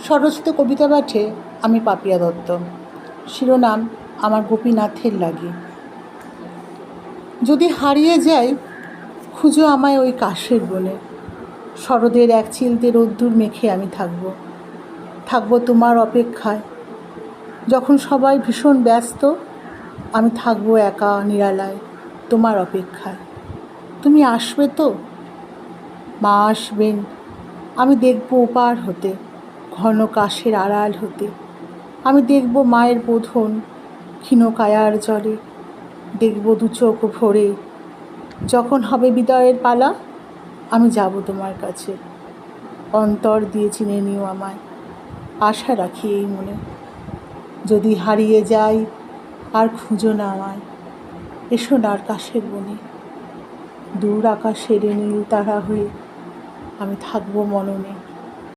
স্বরচিত কবিতা পাঠে আমি পাপিয়া দত্ত। শিরোনাম আমার গোপীনাথের লাগি। যদি হারিয়ে যাই খুঁজো আমায় ওই কাশের বনে, শরদের এক চিলতে রোদ্দুর মেখে আমি থাকবো তোমার অপেক্ষায়। যখন সবাই ভীষণ ব্যস্ত আমি থাকবো একা নিরালায় তোমার অপেক্ষায়। তুমি আসবে তো? মা আসবেন, আমি দেখব ওপার হতে, ঘন কাশের আড়াল হতে। আমি দেখব মায়ের বোধন ক্ষীণ কায়ার জলে, দেখব দু চোখ ভরে। যখন হবে বিদায়ের পালা আমি যাব তোমার কাছে, অন্তর দিয়ে চিনে নিও আমায়, আশা রাখি এই মনে। যদি হারিয়ে যাই আর খুঁজো না আমায়, এসো না আর কাশের বনে। দূর আকাশের নীল তারা হয়ে আমি থাকবো মননে।